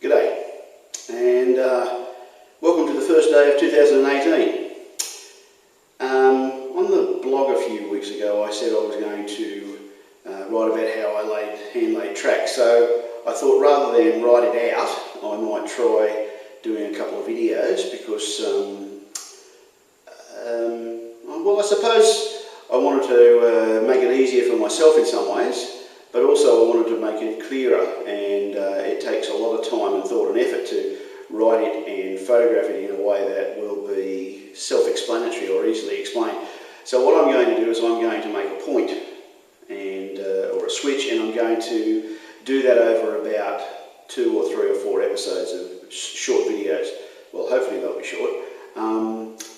G'day, and welcome to the first day of 2018. On the blog a few weeks ago I said I was going to write about how I hand-laid tracks, so I thought rather than write it out I might try doing a couple of videos because, well, I suppose I wanted to make it easier for myself in some ways, but also I wanted to make it clearer, and it takes a lot of time and thought and effort to write it and photograph it in a way that will be self-explanatory or easily explained. So what I'm going to do is I'm going to make a point and or a switch, and I'm going to do that over about 2 or 3 or 4 episodes of short videos. Well, hopefully they'll be short.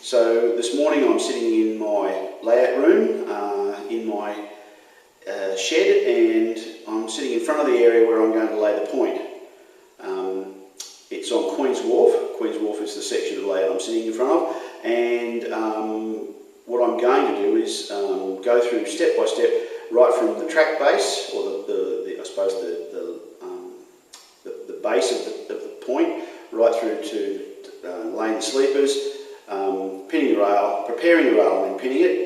So this morning I'm sitting in my layout room in my shed, and I'm sitting in front of the area where I'm going to lay the point. It's on Queen's Wharf. Queen's Wharf is the section of the layout I'm sitting in front of, and what I'm going to do is go through step by step, right from the track base, or I suppose the base of the point, right through to laying the sleepers, pinning the rail, preparing the rail and then pinning it,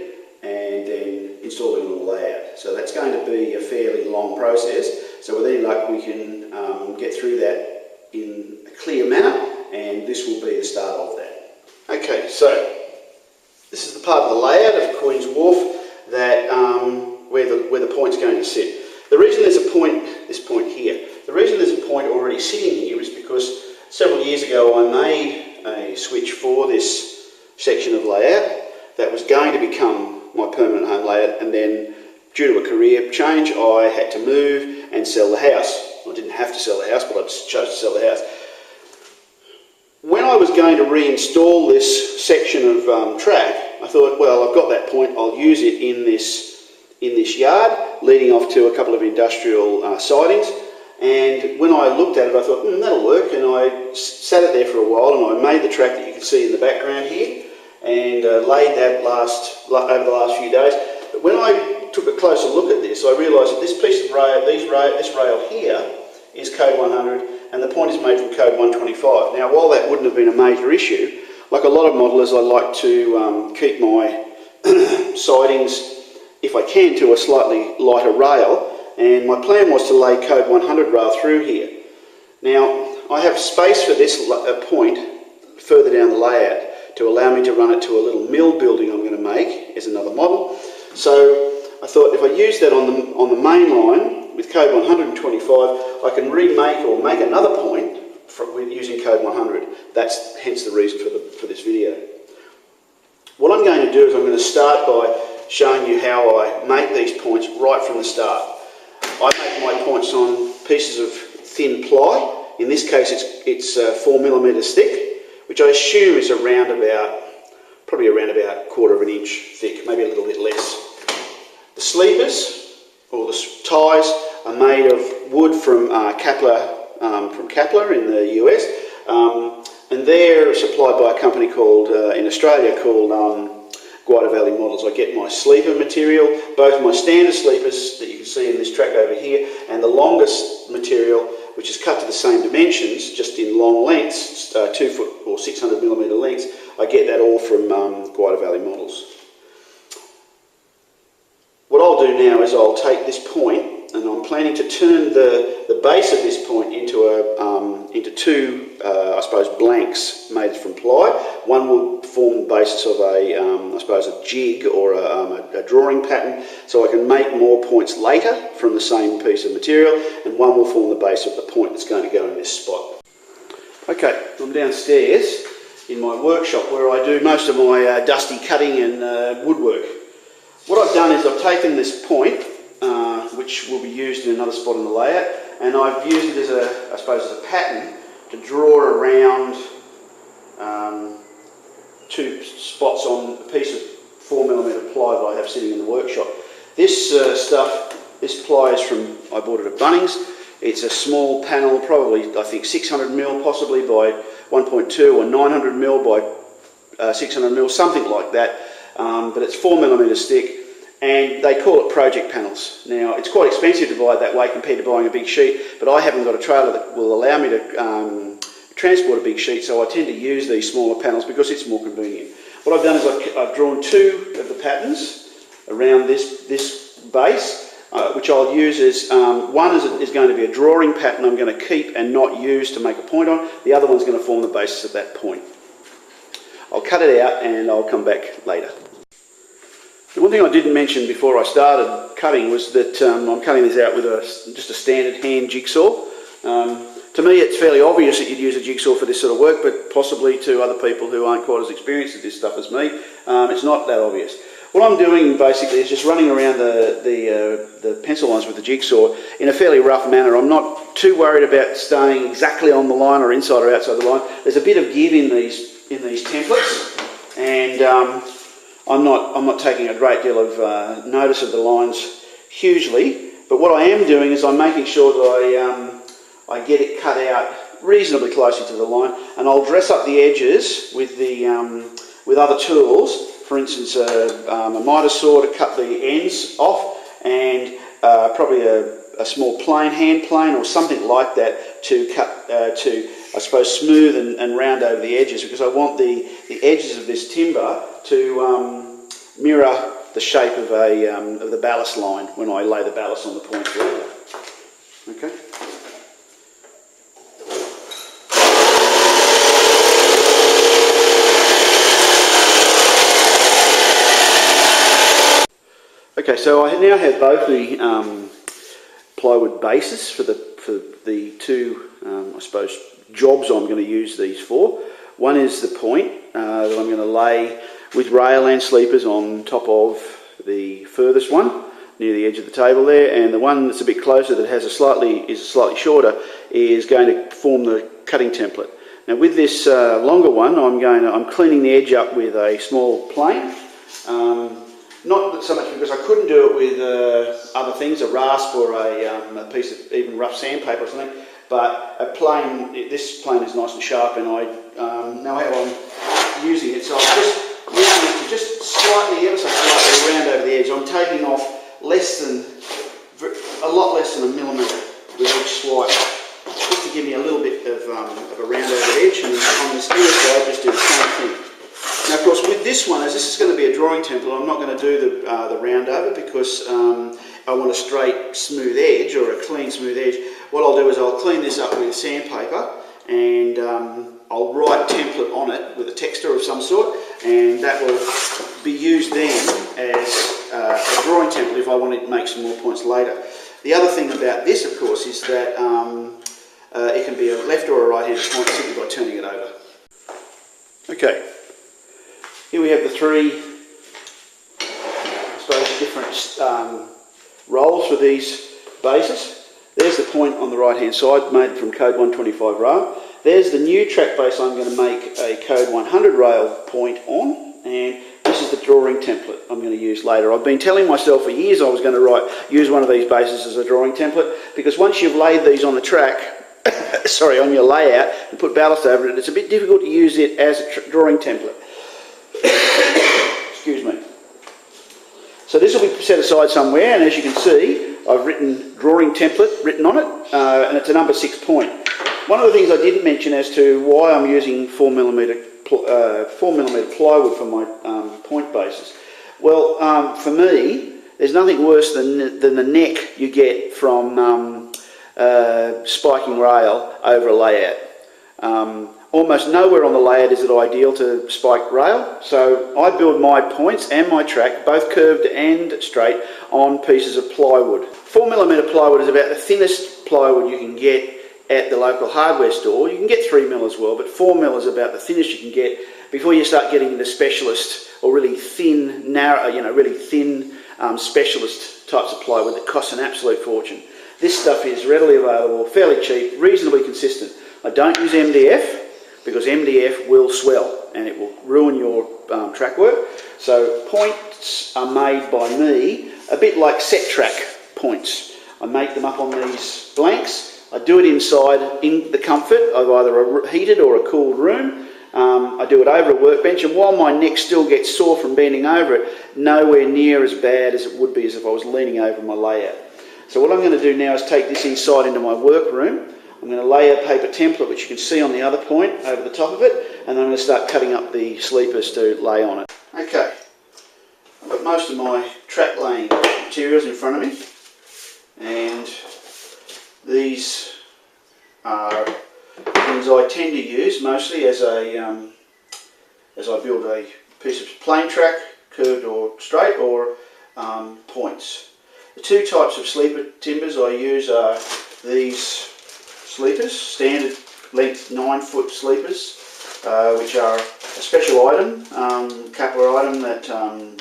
and then installing it on the layout. So that's going to be a fairly long process, so with any luck we can get through that in a clear manner, and this will be the start of that. Okay, so this is the part of the layout of Queen's Wharf that where the point's going to sit. The reason there's a point, this point here, the reason there's a point already sitting here is because several years ago I made a switch for this section of layout that was going to become my permanent home layout, and then due to a career change I had to move and sell the house. I didn't have to sell the house, but I just chose to sell the house. When I was going to reinstall this section of track, I thought, well, I've got that point, I'll use it in this yard leading off to a couple of industrial sidings. And when I looked at it I thought, that'll work, and I sat it there for a while, and I made the track that you can see in the background here, and laid that over the last few days. But when I took a closer look at this, I realised that this piece of rail, this rail here, is code 100, and the point is made from code 125. Now, while that wouldn't have been a major issue, like a lot of modelers, I like to keep my sidings, if I can, to a slightly lighter rail, and my plan was to lay code 100 rail through here. Now, I have space for this point further down the layout to allow me to run it to a little mill building I'm going to make as another model. So I thought if I use that on the main line with code 125, I can remake or make another point using code 100. That's hence the reason for this video. What I'm going to do is I'm going to start by showing you how I make these points right from the start. I make my points on pieces of thin ply. In this case it's 4mm thick, which I assume is probably around about 1/4 inch thick, maybe a little bit less. The sleepers, or the ties, are made of wood from Kepler in the US, and they're supplied by a company called, in Australia, called Guida Valley Models. I get my sleeper material, both my standard sleepers that you can see in this track over here, and the longest material, which is cut to the same dimensions, just in long lengths, 2 foot or 600mm lengths. I get that all from Guida Valley Models. What I'll do now is I'll take this point, and I'm planning to turn the base of this point into two, I suppose, blanks made from ply. One will form the basis of I suppose, a jig or a drawing pattern, so I can make more points later from the same piece of material, and one will form the base of the point that's going to go in this spot. Okay, I'm downstairs in my workshop where I do most of my dusty cutting and woodwork. What I've done is I've taken this point, which will be used in another spot in the layout, and I've used it as I suppose, as a pattern to draw around 2 spots on a piece of 4mm ply that I have sitting in the workshop. This this ply is from, I bought it at Bunnings. It's a small panel, probably I think 600mm possibly by 1.2 or 900mm by 600mm, something like that. But it's 4mm thick, and they call it project panels. Now, it's quite expensive to buy it that way compared to buying a big sheet, but I haven't got a trailer that will allow me to transport a big sheet, so I tend to use these smaller panels because it's more convenient. What I've done is I've drawn two of the patterns around this base, which I'll use as, one is going to be a drawing pattern I'm going to keep and not use to make a point on. The other one's going to form the basis of that point. I'll cut it out and I'll come back later. The one thing I didn't mention before I started cutting was that I'm cutting this out with just a standard hand jigsaw. To me, it's fairly obvious that you'd use a jigsaw for this sort of work, but possibly to other people who aren't quite as experienced at this stuff as me, it's not that obvious. What I'm doing basically is just running around the pencil lines with the jigsaw in a fairly rough manner. I'm not too worried about staying exactly on the line or inside or outside the line. There's a bit of give in these templates, and I'm not taking a great deal of notice of the lines hugely. But what I am doing is I'm making sure that I get it cut out reasonably closely to the line, and I'll dress up the edges with with other tools. For instance, a miter saw to cut the ends off, and probably a small hand plane or something like that to cut I suppose smooth and round over the edges, because I want the edges of this timber to mirror the shape of the ballast line when I lay the ballast on the points later. Okay. Okay, so I now have both the plywood bases for the two, I suppose, jobs I'm going to use these for. One is the point that I'm going to lay with rail and sleepers on top of the furthest one near the edge of the table there, and the one that's a bit closer that has slightly shorter is going to form the cutting template. Now with this longer one, I'm cleaning the edge up with a small plane. Not so much because I couldn't do it with other things, a rasp or a piece of even rough sandpaper or something, but this plane is nice and sharp, and I know how I'm using it, so I'm just using it to just ever so slightly round over the edge. I'm taking off a lot less than a millimetre with each swipe, just to give me a little bit of a round over edge, and on this inner side just do the same thing. Now, of course, with this one, as this is going to be a drawing template, I'm not going to do the round over because I want a straight, smooth edge, or a clean, smooth edge. What I'll do is I'll clean this up with sandpaper, and I'll write template on it with a texture of some sort, and that will be used then as a drawing template if I want to make some more points later. The other thing about this, of course, is that it can be a left or a right-handed point simply by turning it over. Okay. Here we have the three, I suppose, different rolls for these bases. There's the point on the right hand side, made from code 125 rail. There's the new track base I'm going to make a code 100 rail point on, and this is the drawing template I'm going to use later. I've been telling myself for years I was going to use one of these bases as a drawing template, because once you've laid these on the track, sorry, on your layout, and put ballast over it, it's a bit difficult to use it as a drawing template. Excuse me. So this will be set aside somewhere, and as you can see, I've written drawing template written on it, and it's a number 6 point. One of the things I didn't mention as to why I'm using 4mm plywood for my point bases. Well, for me, there's nothing worse than the neck you get from spiking rail over a layout. Almost nowhere on the layout is it ideal to spike rail, so I build my points and my track, both curved and straight, on pieces of plywood. 4mm plywood is about the thinnest plywood you can get at the local hardware store. You can get 3mm as well, but 4mm is about the thinnest you can get before you start getting into specialist or really thin, narrow, really thin specialist types of plywood that cost an absolute fortune. This stuff is readily available, fairly cheap, reasonably consistent. I don't use MDF because MDF will swell and it will ruin your track work. So points are made by me a bit like set track points. I make them up on these blanks. I do it inside in the comfort of either a heated or a cooled room. I do it over a workbench, and while my neck still gets sore from bending over it, nowhere near as bad as it would be as if I was leaning over my layout. So what I'm going to do now is take this inside into my workroom. I'm going to lay a paper template, which you can see on the other point over the top of it, and then I'm going to start cutting up the sleepers to lay on it. Okay, I've got most of my track laying materials in front of me, and these are things I tend to use mostly as I build a piece of plain track, curved or straight, or points. The two types of sleeper timbers I use are these sleepers, standard length 9-foot sleepers, which are a special item, Kappa item that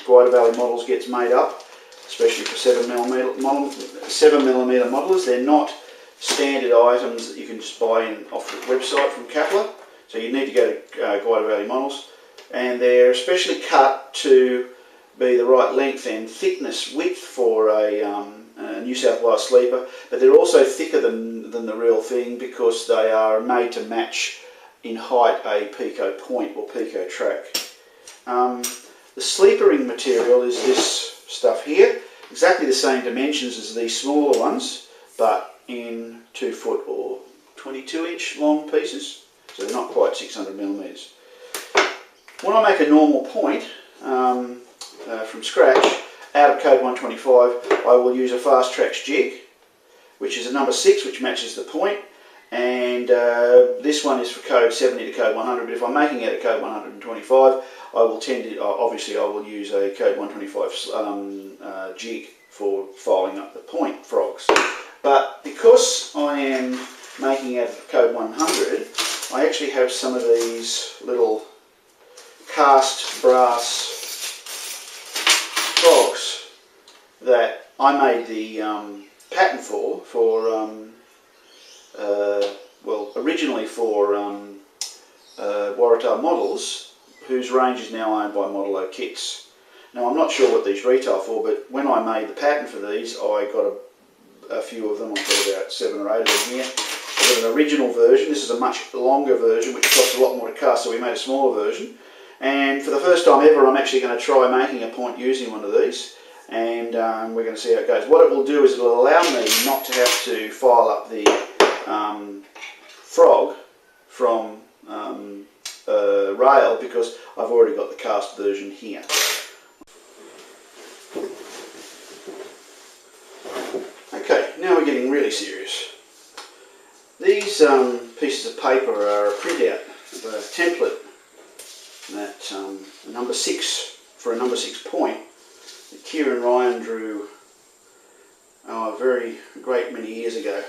Guida Valley Models gets made up, especially for 7mm modelers. They're not standard items that you can just buy off the website from Kappa, so you need to go to Guida Valley Models, and they're especially cut to be the right length and thickness, width for a New South Wales sleeper, but they're also thicker than the real thing because they are made to match in height a Pico point or Pico track. The sleepering material is this stuff here, exactly the same dimensions as these smaller ones, but in 2-foot or 22-inch long pieces, so they're not quite 600mm. When I make a normal point from scratch, out of code 125, I will use a Fast Tracks jig, which is a number 6, which matches the point, and this one is for code 70 to code 100, but if I'm making it a code 125, I will tend to, obviously I will use a code 125 jig for filing up the point frogs. But because I am making out of code 100, I actually have some of these little cast brass frogs that I made the pattern for well, originally for Waratah Models, whose range is now owned by Model-O Kits. Now I'm not sure what these retail for, but when I made the pattern for these, I got a few of them. I've got about 7 or 8 of them here. I've got an original version. This is a much longer version, which costs a lot more to cast, so we made a smaller version. And for the first time ever, I'm actually going to try making a point using one of these, and we're going to see how it goes. What it will do is it will allow me not to have to file up the frog from rail, because I've already got the cast version here. Okay, now we're getting really serious. These pieces of paper are a printout of a template that a number 6 for a number 6 point that Kieran Ryan drew a very great many years ago,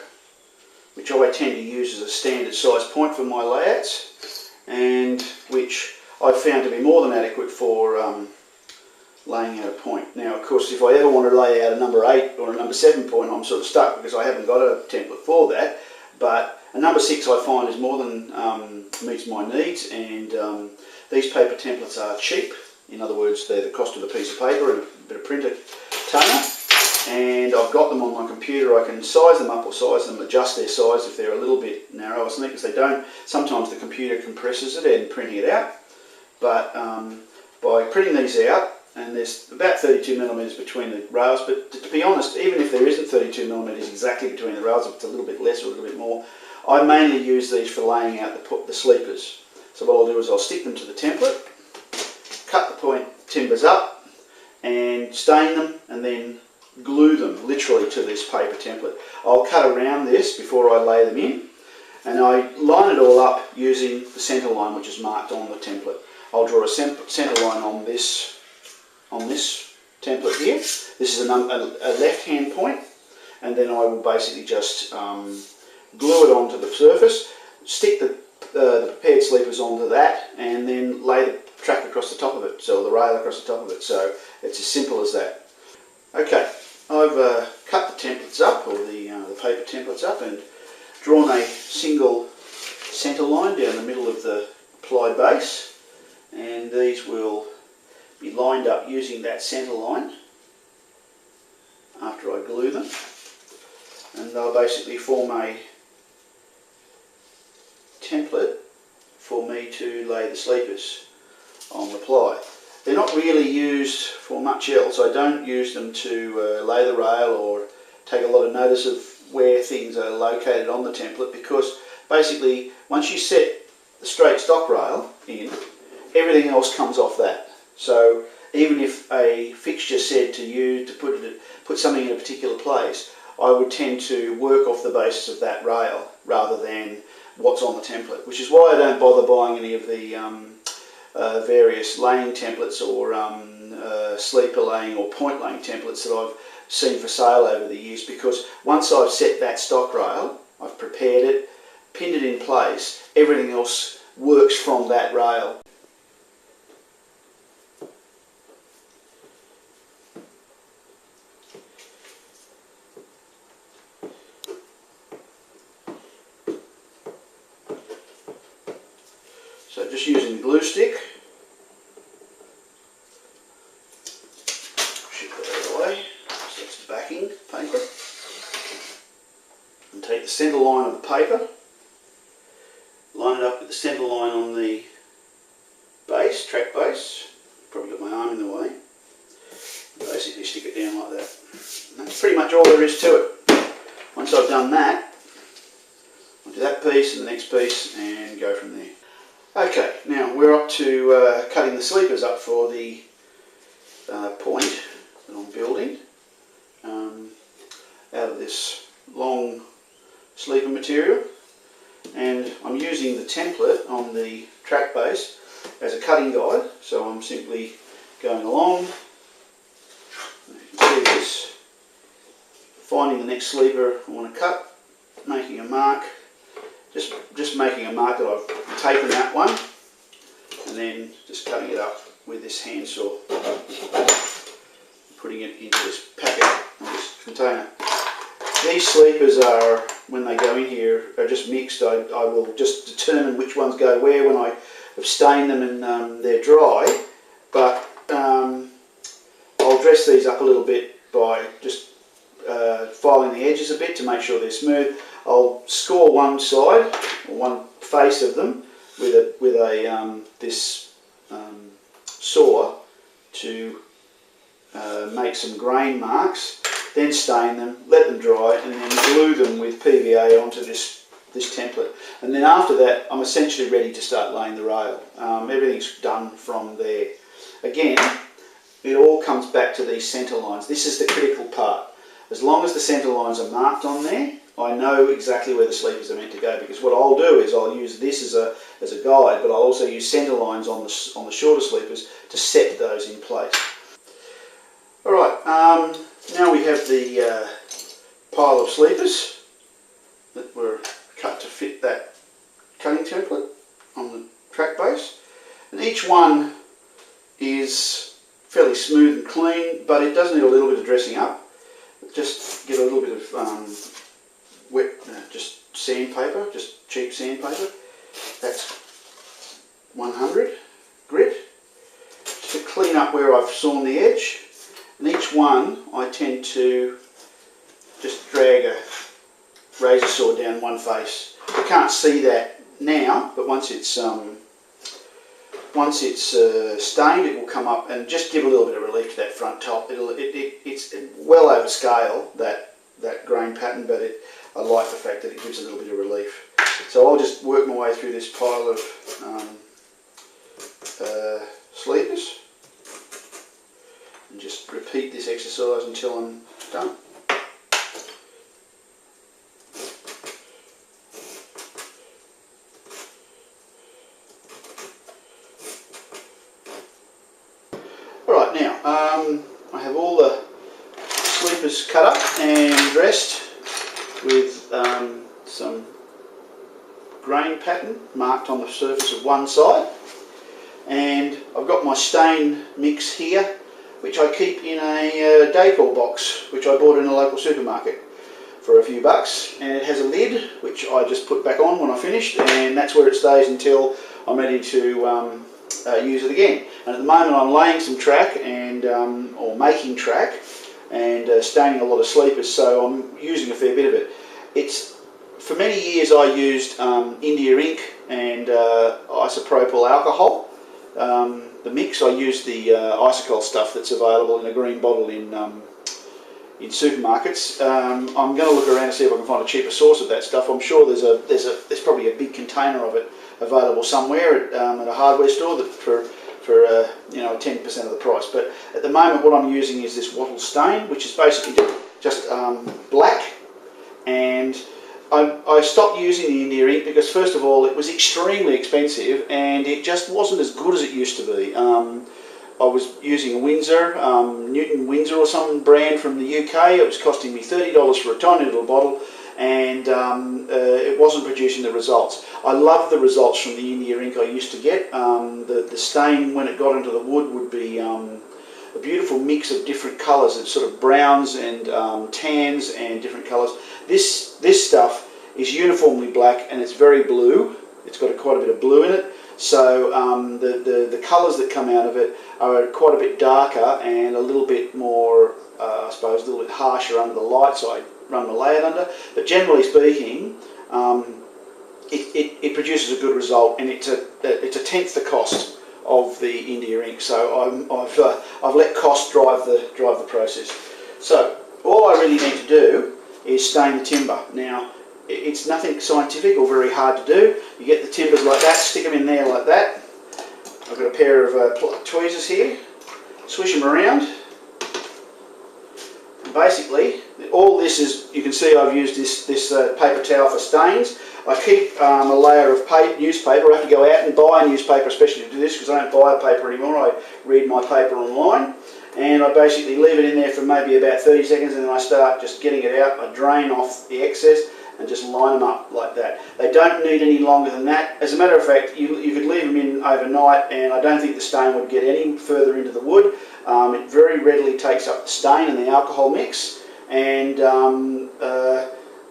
which I tend to use as a standard size point for my layouts, and which I found to be more than adequate for laying out a point. Now, of course, if I ever want to lay out a number 8 or a number 7 point, I'm sort of stuck because I haven't got a template for that. But a number 6 I find is more than meets my needs, and these paper templates are cheap. In other words, they're the cost of a piece of paper and a bit of printer toner, and I've got them on my computer. I can size them up or size them, adjust their size if they're a little bit narrow or something, because they don't. Sometimes the computer compresses it and printing it out, but by printing these out, and there's about 32mm between the rails, but to be honest, even if there isn't 32mm exactly between the rails, if it's a little bit less or a little bit more, I mainly use these for laying out the sleepers. So what I'll do is I'll stick them to the template, cut the point timbers up, and stain them, and then glue them literally to this paper template. I'll cut around this before I lay them in, and I line it all up using the centre line which is marked on the template. I'll draw a centre line on this template here. This is a left-hand point, and then I will basically just glue it onto the surface, stick the prepared sleepers onto that, and then lay the track across the top of it, so the rail across the top of it. So it's as simple as that. Okay, I've cut the templates up, or the paper templates up, and drawn a single centre line down the middle of the ply base, and these will be lined up using that centre line after I glue them, and they'll basically form a template for me to lay the sleepers on the ply. They're not really used for much else. I don't use them to lay the rail or take a lot of notice of where things are located on the template, because basically once you set the straight stock rail in, everything else comes off that. So even if a fixture said to you to put something in a particular place, I would tend to work off the basis of that rail rather than what's on the template, which is why I don't bother buying any of the various laying templates or sleeper laying or point laying templates that I've seen for sale over the years, because once I've set that stock rail, I've prepared it, pinned it in place, everything else works from that rail. So just using the glue stick, ship that out of the way, so that's the backing paper, and take the centre line of the paper, line it up with the centre line on the base, track base, probably got my arm in the way, basically stick it down like that. And that's pretty much all there is to it. Once I've done that, I'll do that piece and the next piece and go from there. Okay, now we're up to cutting the sleepers up for the point that I'm building out of this long sleeper material, and I'm using the template on the track base as a cutting guide, so I'm simply going along, you can see this, finding the next sleeper I want to cut, making a mark, just making a mark that I've taken that one, and then just cutting it up with this handsaw, putting it into this packet, or this container. These sleepers are, when they go in here, are just mixed. I will just determine which ones go where when I have stained them and they're dry, but I'll dress these up a little bit by just filing the edges a bit to make sure they're smooth. I'll score one side or one face of them with this saw to make some grain marks, then stain them, let them dry, and then glue them with PVA onto this template. And then after that, I'm essentially ready to start laying the rail. Everything's done from there. Again, it all comes back to these centre lines. This is the critical part. As long as the centre lines are marked on there, I know exactly where the sleepers are meant to go, because what I'll do is I'll use this as a guide, but I'll also use centre lines on the shorter sleepers to set those in place. Alright, now we have the pile of sleepers that were cut to fit that cutting template on the track base, and each one is fairly smooth and clean, but it does need a little bit of dressing up. Just get a little bit of wet, just sandpaper, just cheap sandpaper. That's 100 grit, just to clean up where I've sawn the edge. And each one I tend to just drag a razor saw down one face. You can't see that now, but once it's stained, it will come up and just give a little bit of relief to that front top. It's well over scale, that grain pattern, but I like the fact that it gives a little bit of relief. So I'll just work my way through this pile of sleepers and just repeat this exercise until I'm done. Alright, now I have all the sleepers cut up and dressed with some grain pattern marked on the surface of one side, and I've got my stain mix here, which I keep in a decor box which I bought in a local supermarket for a few bucks, and it has a lid which I just put back on when I finished, and that's where it stays until I'm ready to use it again. And at the moment I'm laying some track and or making track and staining a lot of sleepers, so I'm using a fair bit of it. For many years I used India ink and isopropyl alcohol. The mix, I use the Isocol stuff that's available in a green bottle in supermarkets. I'm going to look around to see if I can find a cheaper source of that stuff. I'm sure there's probably a big container of it available somewhere at a hardware store that for 10% of the price. But at the moment, what I'm using is this wattle stain, which is basically just black. And I stopped using the India ink because, first of all, it was extremely expensive and it just wasn't as good as it used to be. I was using a Windsor, Newton Windsor or some brand from the UK. It was costing me $30 for a tiny little bottle, and it wasn't producing the results. I love the results from the India ink I used to get. The stain, when it got into the wood, would be a beautiful mix of different colours. It's sort of browns and tans and different colours. This stuff is uniformly black and it's very blue. It's got quite a bit of blue in it. So the colours that come out of it are quite a bit darker and a little bit more, I suppose, a little bit harsher under the lights I run my layout under. But generally speaking, it produces a good result, and it's a tenth the cost of the India ink. So I've let cost drive the process. So all I really need to do is stain the timber. Now, it's nothing scientific or very hard to do. You get the timbers like that, stick them in there like that. I've got a pair of tweezers here, swish them around. And basically, all this is, you can see I've used this paper towel for stains. I keep a layer of newspaper. I have to go out and buy a newspaper especially to do this because I don't buy a paper anymore. I read my paper online. And I basically leave it in there for maybe about 30 seconds and then I start just getting it out. I drain off the excess and just line them up like that. They don't need any longer than that. As a matter of fact, you could leave them in overnight and I don't think the stain would get any further into the wood. It very readily takes up the stain and the alcohol mix. And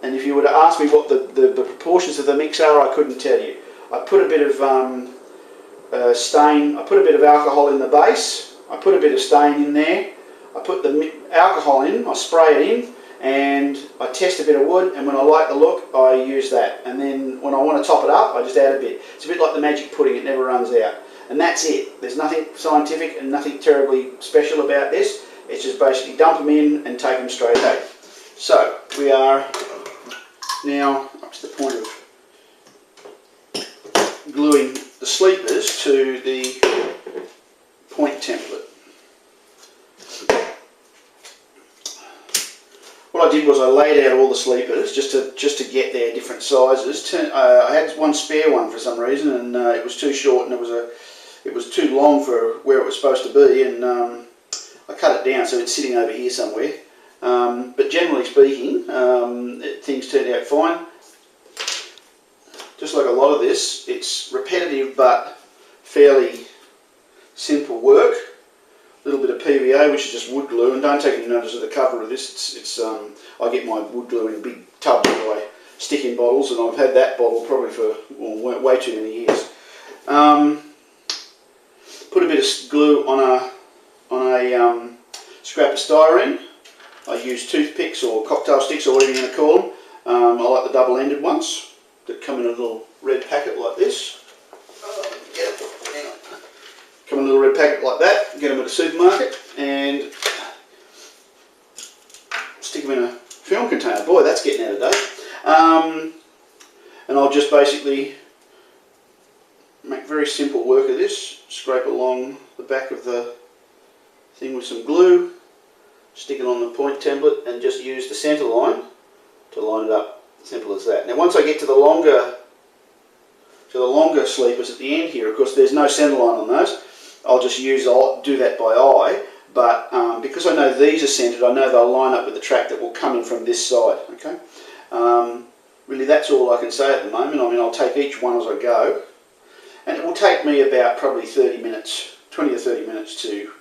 if you were to ask me what the proportions of the mix are, I couldn't tell you. I put a bit of stain, I put a bit of alcohol in the base, I put a bit of stain in there, I put the alcohol in, I spray it in, and I test a bit of wood, and when I like the look, I use that. And then when I want to top it up, I just add a bit. It's a bit like the magic pudding, it never runs out. And that's it. There's nothing scientific and nothing terribly special about this. It's just basically dump them in and take them straight out. So, we are now up to the point of gluing the sleepers to the point template. What I did was I laid out all the sleepers just to get their different sizes. I had one spare one for some reason, and it was too short, and it was too long for where it was supposed to be, and I cut it down so it's sitting over here somewhere. But generally speaking, things turned out fine. Just like a lot of this, it's repetitive but fairly simple work. A little bit of PVA, which is just wood glue, and don't take any notice of the cover of this. I get my wood glue in big tubs that I stick in bottles, and I've had that bottle probably for way too many years. Put a bit of glue on a scrap of styrene. I use toothpicks or cocktail sticks or whatever you're going to call them. I like the double-ended ones that come in a little red packet like this. Come in a little red packet like that, get them at a supermarket and stick them in a film container. Boy, that's getting out of date. And I'll just basically make very simple work of this. Scrape along the back of the thing with some glue, stick it on the point template and just use the centre line to line it up. Simple as that. Now once I get to the longer sleepers at the end here, of course there's no centre line on those. I'll do that by eye, but because I know these are centred, I know they'll line up with the track that will come in from this side. Okay. Really, that's all I can say at the moment. I mean, I'll take each one as I go, and it will take me about probably 30 minutes, 20 or 30 minutes to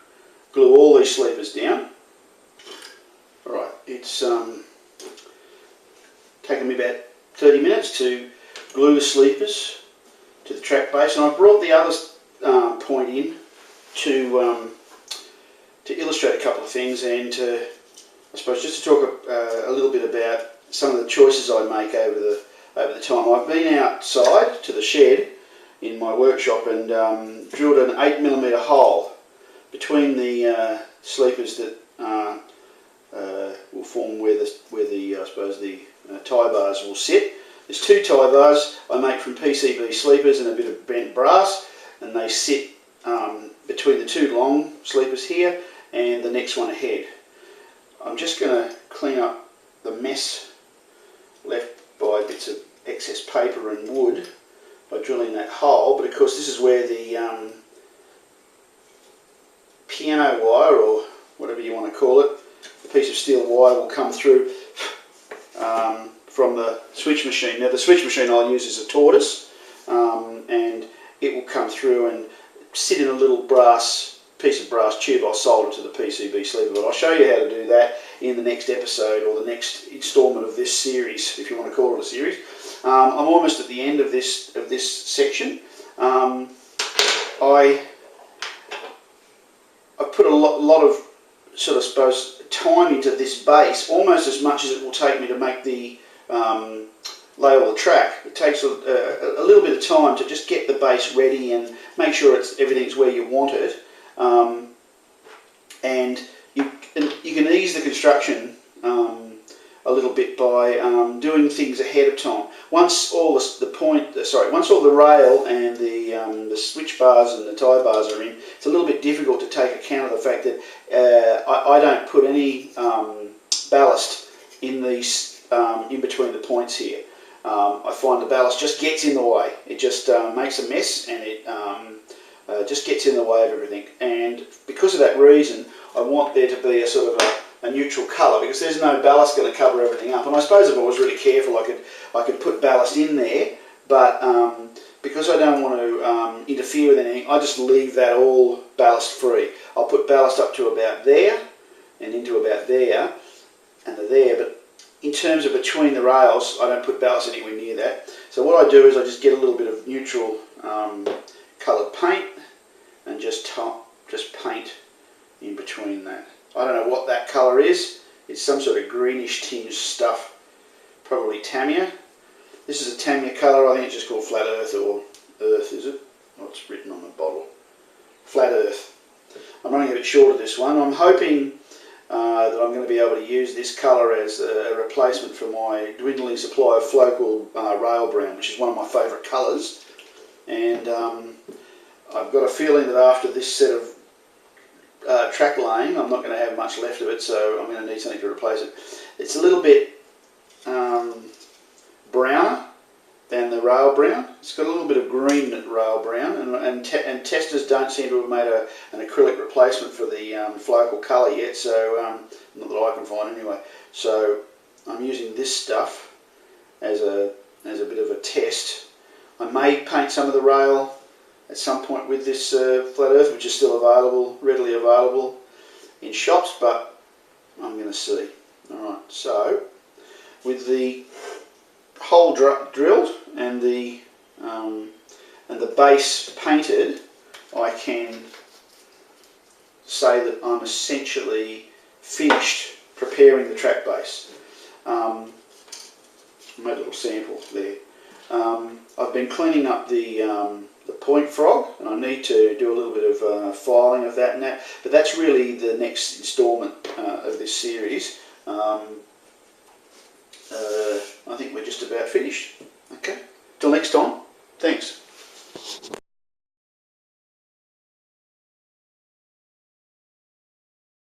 glue all these sleepers down. All right, it's taken me about 30 minutes to glue the sleepers to the track base, and I brought the other point in to illustrate a couple of things, and I suppose just to talk a little bit about some of the choices I make over over the time. I've been outside to the shed in my workshop and drilled an 8mm hole between the sleepers that will form where the I suppose the tie bars will sit. There's 2 tie bars I make from PCB sleepers and a bit of bent brass, and they sit between the 2 long sleepers here and the next one ahead. I'm just going to clean up the mess left by bits of excess paper and wood by drilling that hole, but of course this is where the piano wire, or whatever you want to call it, a piece of steel wire will come through from the switch machine. Now the switch machine I'll use is a tortoise, and it will come through and sit in a little piece of brass tube I'll solder to the PCB sleeper. But I'll show you how to do that in the next episode, or the next instalment of this series, if you want to call it a series. I'm almost at the end of this section. I put a lot of sort of, suppose, time into this base, almost as much as it will take me to make the lay all the track. It takes a little bit of time to just get the base ready and make sure everything's where you want it. And you can ease the construction a little bit by doing things ahead of time. Once all once all the rail and the switch bars and the tie bars are in, it's a little bit difficult to take account of the fact that I don't put any ballast in these in between the points here. I find the ballast just gets in the way. It just makes a mess, and it just gets in the way of everything. And because of that reason, I want there to be a sort of a neutral colour, because there's no ballast going to cover everything up. And I suppose if I was really careful, I could put ballast in there, but because I don't want to interfere with anything, I just leave that all ballast free. I'll put ballast up to about there and into about there and to there, but in terms of between the rails, I don't put ballast anywhere near that. So what I do is I just get a little bit of neutral coloured paint and just paint in between that. I don't know what that colour is. It's some sort of greenish tinge stuff, probably Tamiya. This is a Tamiya colour. I think it's just called Flat Earth, or Earth, is it? What's written on the bottle? Flat Earth. I'm running a bit short of this one. I'm hoping that I'm going to be able to use this colour as a replacement for my dwindling supply of Flocal Rail Brown, which is one of my favourite colours. And I've got a feeling that after this set of track laying, I'm not going to have much left of it, so I'm going to need something to replace it. It's a little bit browner than the rail brown. It's got a little bit of green rail brown, and testers don't seem to have made an acrylic replacement for the Flocal colour yet, so not that I can find anyway. So I'm using this stuff as a bit of a test. I may paint some of the rail at some point with this Flat Earth, which is still available, readily available in shops, but I'm going to see. Alright, so with the hole drilled and the base painted, I can say that I'm essentially finished preparing the track base. I made a little sample there. I've been cleaning up the point frog, and I need to do a little bit of filing of that and that, but that's really the next instalment of this series. I think we're just about finished. Okay, till next time, thanks.